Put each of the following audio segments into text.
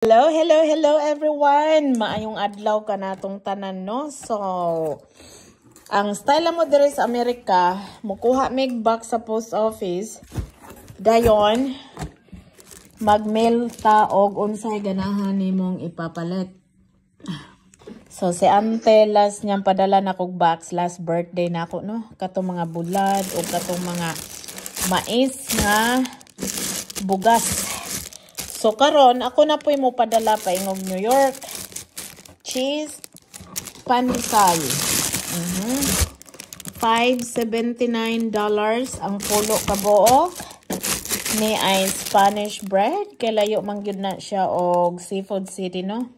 Hello, hello, hello everyone. Maayong adlaw ka natong tanan, no? So, ang style mo dire sa Amerika, mukuha mig box sa post office. Dayon, mag-mail ta og unsay ganahan nimong ipapalit. So, si Ante last niyang padala na kog box last birthday na ako, no? Katong mga bulad o katong mga mais nga bugas. So, karon ako na po mo padala pa ingog New York. Cheese, pandesal. $5.79 ang pulo kabuok. Ni ay Spanish bread. Kay layo man gyud na siya og Seafood City, no?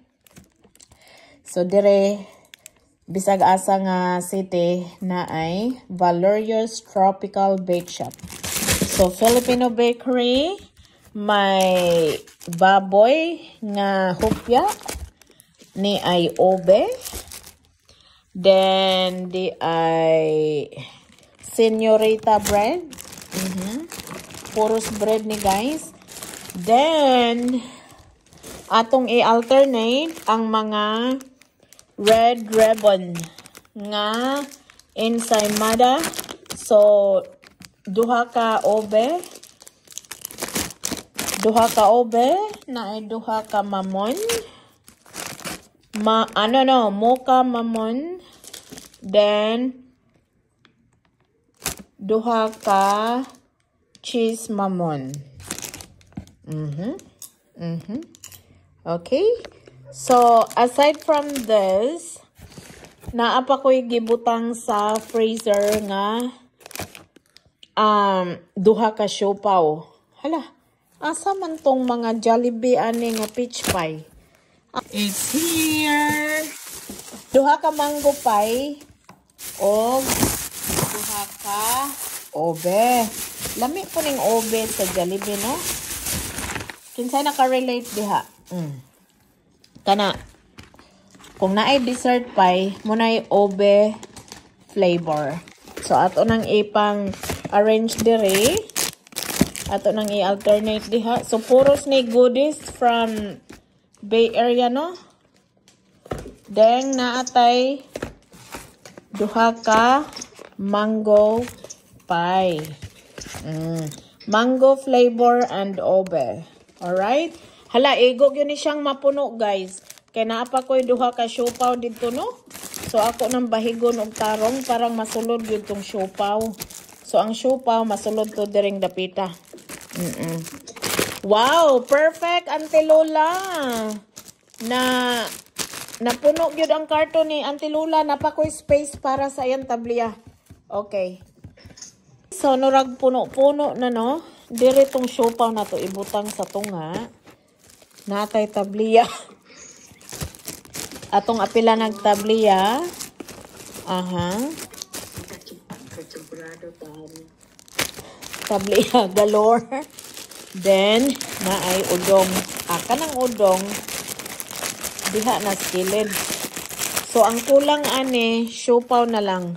So, dire, bisag asa nga city na ay Valerius Tropical Bake Shop. So, Filipino Bakery. May baboy nga hupya ni ay obe. Then di ay señorita bread. Puros bread ni guys. Then atong i-alternate ang mga red ribbon nga ensaymada. So duha ka obe. Duha ka obe, na ay duha ka mamon. Mocha mamon. Then, duha ka cheese mamon. Okay? So, aside from this, naapa ko'y gibutang sa freezer nga duha ka siopaw. Hala. Asa man tong mga Jollibee ani nga peach pie? It's here. Duha ka mango pie o duha ka obe. Lami po ning obe sa Jollibee, no? Kinsay naka-relate diha? Kana. Kung naay dessert pie, munay obe flavor. So ato nang ipang arrange dire. Ato nang i-alternate diha. So, puros ni goodies from Bay Area, no? Then, naatay duha ka mango pie. Mango flavor and obe. Alright? Hala, igog yun ni siyang mapuno, guys. Kaya naapa ko'y duha ka siopaw dito, no? So, ako nang bahigon og tarong parang masulod yun tong siopaw. So, ang siopaw, masulod to diring dapita. Wow, perfect, Auntie Lola. Napuno gyud ang karton ni Auntie Lola, napakoy space para sa iyang tabliya. Okay. So nurag puno-puno na, no. Dire tong siopaw na to ibutang sa tunga. Natay tabliya. Atong apila ng tabliya. Tabliya galore. Then, naay udong. Kanang udong, diha na skillet. So, ang kulang ani, siopaw na lang.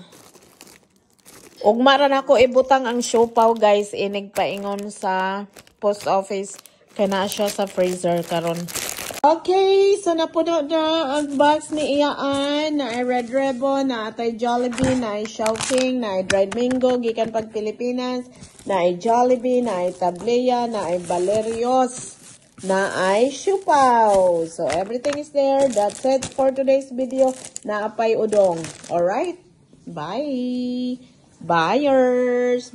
Ugmaran ako ibutang ang siopaw, guys. Inigpaingon sa post office. Kaya na siya sa freezer karon. Okay, so napuno na ang box ni Iyaan. Na ay Red Ribbon, na atay Jollibee, na ay Shouting, na ay dried mango, gikan pag Pilipinas, na ay Jollibee, na ay Tableya, na ay Valerios, na ay siopaw. So, everything is there. That's it for today's video. Naapay udong. Alright? Bye! Buyers!